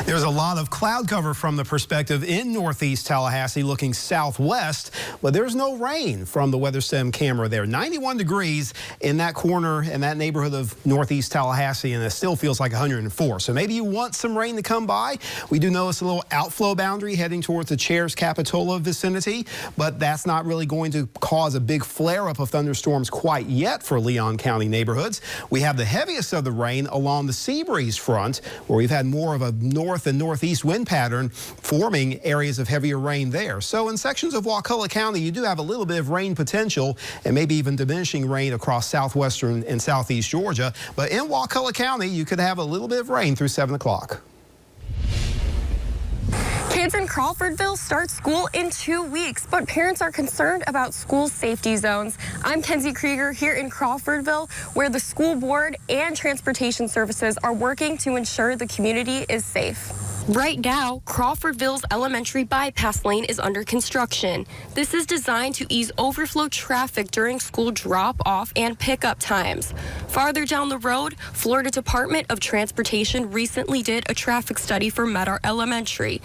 There's a lot of cloud cover from the perspective in northeast Tallahassee looking southwest, but there's no rain from the WeatherStem camera there. 91 degrees in that corner in that neighborhood of northeast Tallahassee, and it still feels like 104. So maybe you want some rain to come by. We do notice a little outflow boundary heading towards the Chair's Capitola vicinity, but that's not really going to cause a big flare-up of thunderstorms quite yet for Leon County neighborhoods. We have the heaviest of the rain along the sea breeze front, where we've had more of a north and northeast wind pattern forming areas of heavier rain there. So in sections of Wakulla County, you do have a little bit of rain potential and maybe even diminishing rain across southwestern and southeast Georgia. But in Wakulla County, you could have a little bit of rain through 7 o'clock. Kids in Crawfordville start school in 2 weeks, but parents are concerned about school safety zones. I'm Kenzie Krieger here in Crawfordville, where the school board and transportation services are working to ensure the community is safe. Right now, Crawfordville's elementary bypass lane is under construction. This is designed to ease overflow traffic during school drop-off and pickup times. Farther down the road, Florida Department of Transportation recently did a traffic study for Medar Elementary.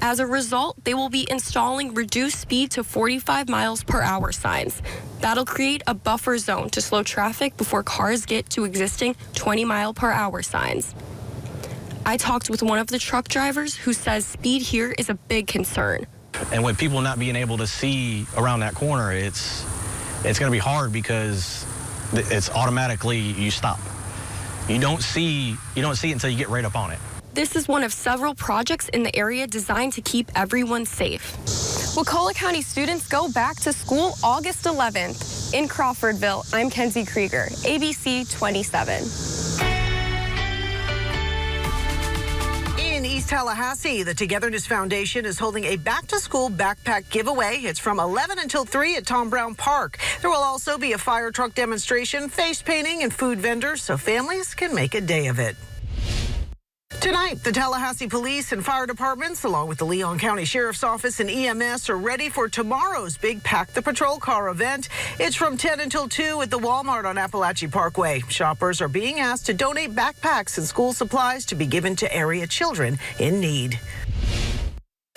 As a result, they will be installing reduced speed to 45 miles per hour signs. That'll create a buffer zone to slow traffic before cars get to existing 20 mile per hour signs. I talked with one of the truck drivers who says speed here is a big concern. And with people not being able to see around that corner, it's going to be hard because it's automatically you stop. You don't see it until you get right up on it. This is one of several projects in the area designed to keep everyone safe. Wakulla County students go back to school August 11th. In Crawfordville, I'm Kenzie Krieger, ABC 27. In East Tallahassee, the Togetherness Foundation is holding a back-to-school backpack giveaway. It's from 11 until 3 at Tom Brown Park. There will also be a fire truck demonstration, face painting, and food vendors so families can make a day of it. Tonight, the Tallahassee Police and Fire Departments, along with the Leon County Sheriff's Office and EMS, are ready for tomorrow's big Pack the Patrol Car event. It's from 10 until 2 at the Walmart on Appalachia Parkway. Shoppers are being asked to donate backpacks and school supplies to be given to area children in need.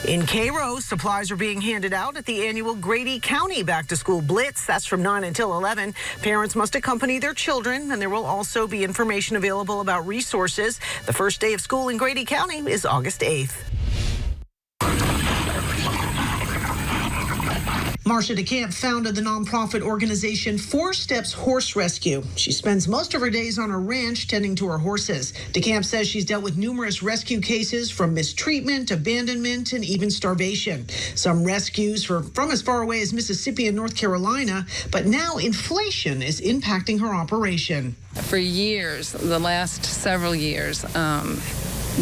In Cairo, supplies are being handed out at the annual Grady County Back to School Blitz. That's from 9 until 11. Parents must accompany their children, and there will also be information available about resources. The first day of school in Grady County is August 8th. Marcia DeCamp founded the nonprofit organization 4 Steps Horse Rescue. She spends most of her days on her ranch tending to her horses. DeCamp says she's dealt with numerous rescue cases, from mistreatment, abandonment, and even starvation. Some rescues from as far away as Mississippi and North Carolina, but now inflation is impacting her operation. For years, the last several years,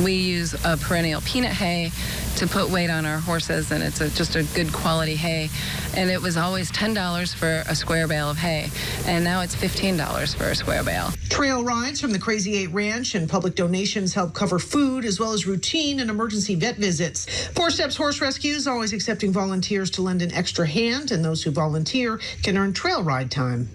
we use a perennial peanut hay to put weight on our horses, and it's just a good quality hay. And it was always $10 for a square bale of hay, and now it's $15 for a square bale. Trail rides from the Crazy 8 Ranch and public donations help cover food, as well as routine and emergency vet visits. 4 Steps Horse Rescue is always accepting volunteers to lend an extra hand, and those who volunteer can earn trail ride time.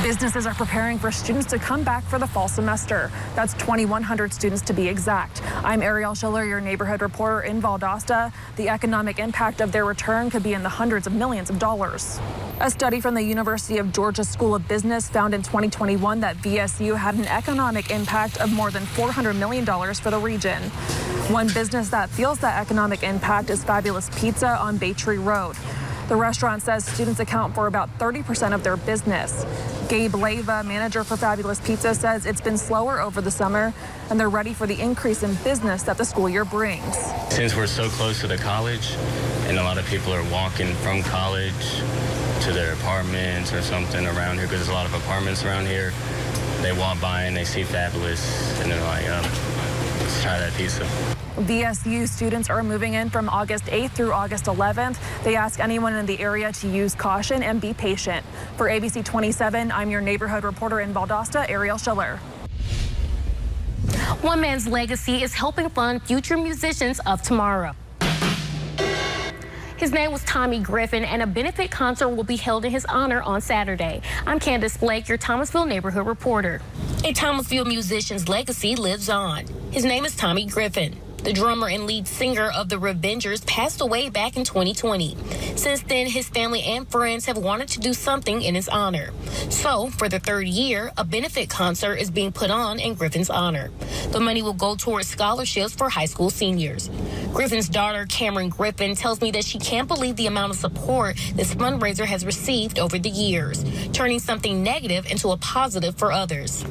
Businesses are preparing for students to come back for the fall semester. That's 2,100 students to be exact. I'm Ariel Schiller, your neighborhood reporter in Valdosta. The economic impact of their return could be in the hundreds of millions of dollars. A study from the University of Georgia School of Business found in 2021 that VSU had an economic impact of more than $400 million for the region. One business that feels that economic impact is Fabulous Pizza on Baytree Road. The restaurant says students account for about 30% of their business. Gabe Leyva, manager for Fabulous Pizza, says it's been slower over the summer, and they're ready for the increase in business that the school year brings. Since we're so close to the college, and a lot of people are walking from college to their apartments or something around here, because there's a lot of apartments around here, they walk by and they see Fabulous, and they're like, let's try that pizza. VSU students are moving in from August 8th through August 11th. They ask anyone in the area to use caution and be patient. For ABC 27, I'm your neighborhood reporter in Valdosta, Ariel Schiller. One man's legacy is helping fund future musicians of tomorrow. His name was Tommy Griffin, and a benefit concert will be held in his honor on Saturday. I'm Candace Blake, your Thomasville neighborhood reporter. A Thomasville musician's legacy lives on. His name is Tommy Griffin. The drummer and lead singer of the Revengers passed away back in 2020. Since then, his family and friends have wanted to do something in his honor. So, for the third year, a benefit concert is being put on in Griffin's honor. The money will go towards scholarships for high school seniors. Griffin's daughter, Cameron Griffin, tells me that she can't believe the amount of support this fundraiser has received over the years, turning something negative into a positive for others.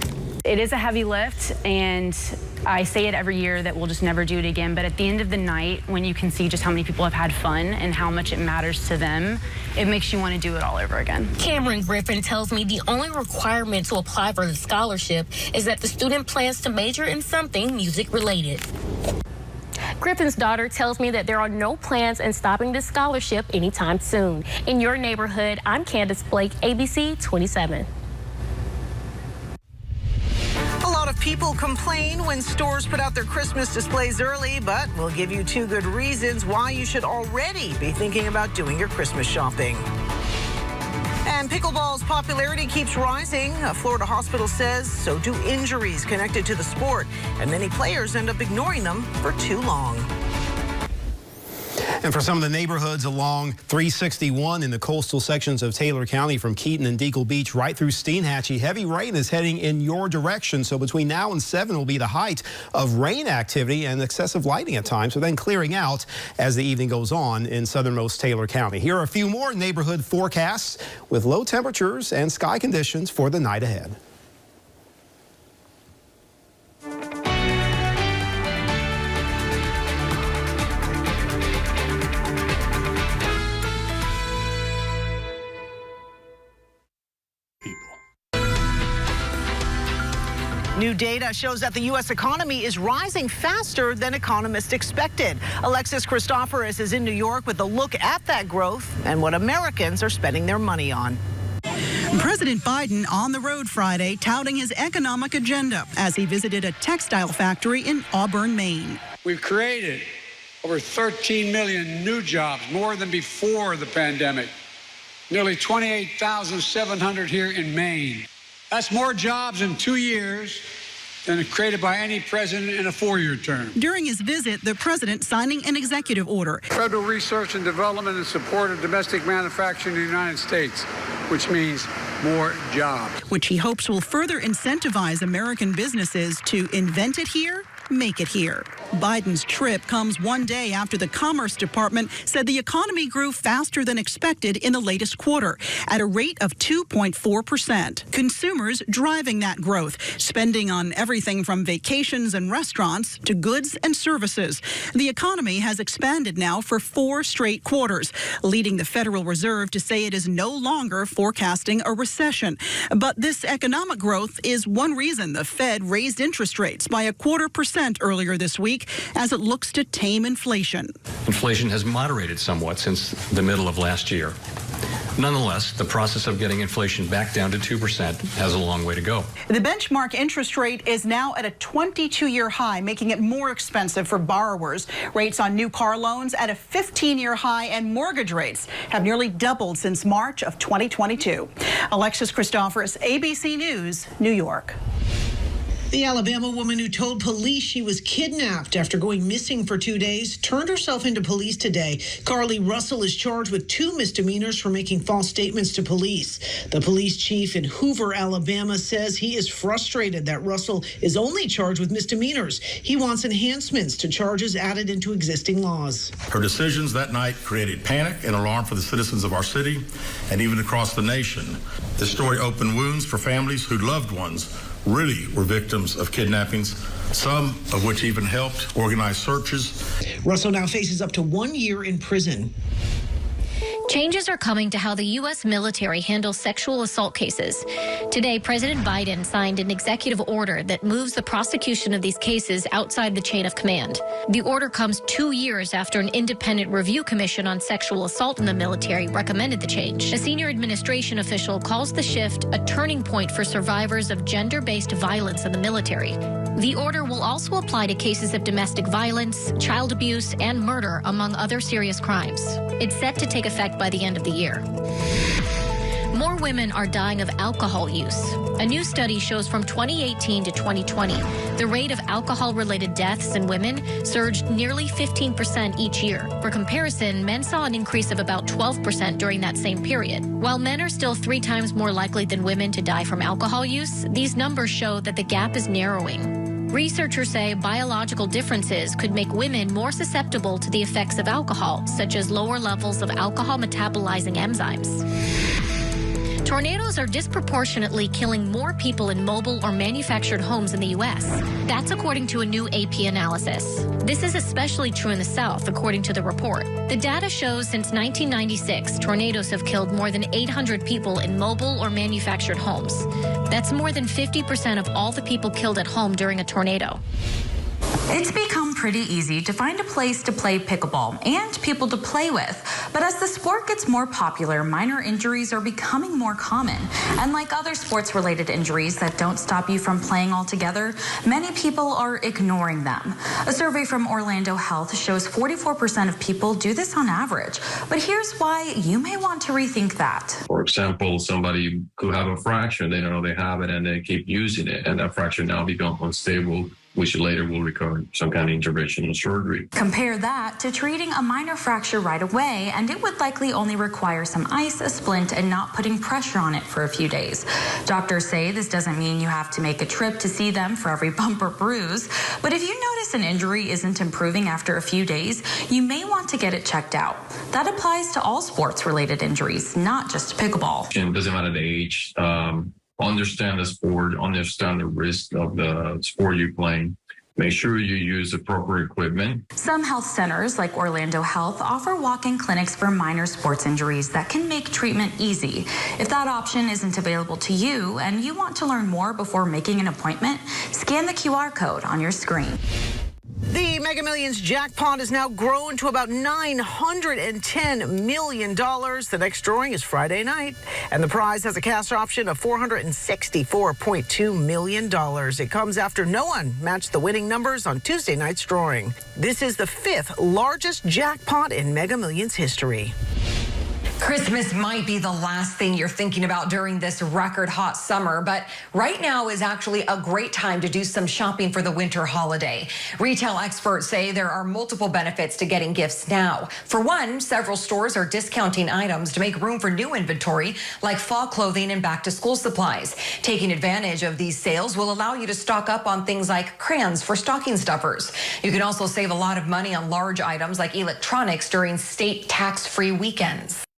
It is a heavy lift, and I say it every year that we'll just never do it again. But at the end of the night, when you can see just how many people have had fun and how much it matters to them, it makes you want to do it all over again. Cameron Griffin tells me the only requirement to apply for the scholarship is that the student plans to major in something music related. Griffin's daughter tells me that there are no plans in stopping this scholarship anytime soon. In your neighborhood, I'm Candace Blake, ABC 27. A lot of people complain when stores put out their Christmas displays early, but we'll give you 2 good reasons why you should already be thinking about doing your Christmas shopping. And pickleball's popularity keeps rising. A Florida hospital says so do injuries connected to the sport, and many players end up ignoring them for too long. And for some of the neighborhoods along 361 in the coastal sections of Taylor County from Keaton and Deacle Beach right through Steenhatchee, heavy rain is heading in your direction. So between now and 7 will be the height of rain activity and excessive lighting at times, but then clearing out as the evening goes on in southernmost Taylor County. Here are a few more neighborhood forecasts with low temperatures and sky conditions for the night ahead. New data shows that the U.S. economy is rising faster than economists expected. Alexis Christoforous is in New York with a look at that growth and what Americans are spending their money on. President Biden on the road Friday touting his economic agenda as he visited a textile factory in Auburn, Maine. We've created over 13 million new jobs, more than before the pandemic. Nearly 28,700 here in Maine. That's more jobs in 2 years than created by any president in a 4-year term. During his visit, the president signing an executive order. Federal research and development in support of domestic manufacturing in the United States, which means more jobs. Which he hopes will further incentivize American businesses to invent it here, make it here. Biden's trip comes one day after the Commerce Department said the economy grew faster than expected in the latest quarter at a rate of 2.4%. Consumers driving that growth, spending on everything from vacations and restaurants to goods and services. The economy has expanded now for 4 straight quarters, leading the Federal Reserve to say it is no longer forecasting a recession. But this economic growth is one reason the Fed raised interest rates by 0.25% earlier this week as it looks to tame inflation. Inflation has moderated somewhat since the middle of last year. Nonetheless, the process of getting inflation back down to 2% has a long way to go. The benchmark interest rate is now at a 22-year high, making it more expensive for borrowers. Rates on new car loans at a 15-year high, and mortgage rates have nearly doubled since March of 2022. Alexis Christoforous, ABC News, New York. The Alabama woman who told police she was kidnapped after going missing for 2 days turned herself into police today. Carly Russell is charged with 2 misdemeanors for making false statements to police. The police chief in Hoover, Alabama, says he is frustrated that Russell is only charged with misdemeanors. He wants enhancements to charges added into existing laws. Her decisions that night created panic and alarm for the citizens of our city and even across the nation. This story opened wounds for families whose loved ones really were victims of kidnappings, some of which even helped organize searches. Russell now faces up to 1 year in prison. Changes are coming to how the U.S. military handles sexual assault cases. Today, President Biden signed an executive order that moves the prosecution of these cases outside the chain of command. The order comes 2 years after an independent review commission on sexual assault in the military recommended the change. A senior administration official calls the shift a turning point for survivors of gender-based violence in the military. The order will also apply to cases of domestic violence, child abuse, and murder, among other serious crimes. It's set to take effect by the end of the year. More women are dying of alcohol use. A new study shows from 2018 to 2020, the rate of alcohol-related deaths in women surged nearly 15% each year. For comparison, men saw an increase of about 12% during that same period. While men are still 3 times more likely than women to die from alcohol use, these numbers show that the gap is narrowing. Researchers say biological differences could make women more susceptible to the effects of alcohol, such as lower levels of alcohol metabolizing enzymes. Tornadoes are disproportionately killing more people in mobile or manufactured homes in the U.S. That's according to a new AP analysis. This is especially true in the South, according to the report. The data shows since 1996, tornadoes have killed more than 800 people in mobile or manufactured homes. That's more than 50% of all the people killed at home during a tornado. It's become pretty easy to find a place to play pickleball and people to play with. But as the sport gets more popular, minor injuries are becoming more common. And like other sports-related injuries that don't stop you from playing altogether, many people are ignoring them. A survey from Orlando Health shows 44% of people do this on average. But here's why you may want to rethink that. For example, somebody could have a fracture, they don't know they have it, and they keep using it, and that fracture now becomes unstable, which later will require some kind of intervention or surgery. Compare that to treating a minor fracture right away, and it would likely only require some ice, a splint, and not putting pressure on it for a few days. Doctors say this doesn't mean you have to make a trip to see them for every bump or bruise, but if you notice an injury isn't improving after a few days, you may want to get it checked out. That applies to all sports-related injuries, not just pickleball. It doesn't matter the age. Understand the sport, understand the risk of the sport you're playing. Make sure you use appropriate equipment. Some health centers, like Orlando Health, offer walk-in clinics for minor sports injuries that can make treatment easy. If that option isn't available to you and you want to learn more before making an appointment, scan the QR code on your screen. The Mega Millions jackpot has now grown to about $910 million. The next drawing is Friday night, and the prize has a cash option of $464.2 million. It comes after no one matched the winning numbers on Tuesday night's drawing. This is the 5th largest jackpot in Mega Millions history. Christmas might be the last thing you're thinking about during this record hot summer, but right now is actually a great time to do some shopping for the winter holiday. Retail experts say there are multiple benefits to getting gifts now. For one, several stores are discounting items to make room for new inventory, like fall clothing and back-to-school supplies. Taking advantage of these sales will allow you to stock up on things like crayons for stocking stuffers. You can also save a lot of money on large items like electronics during state tax-free weekends.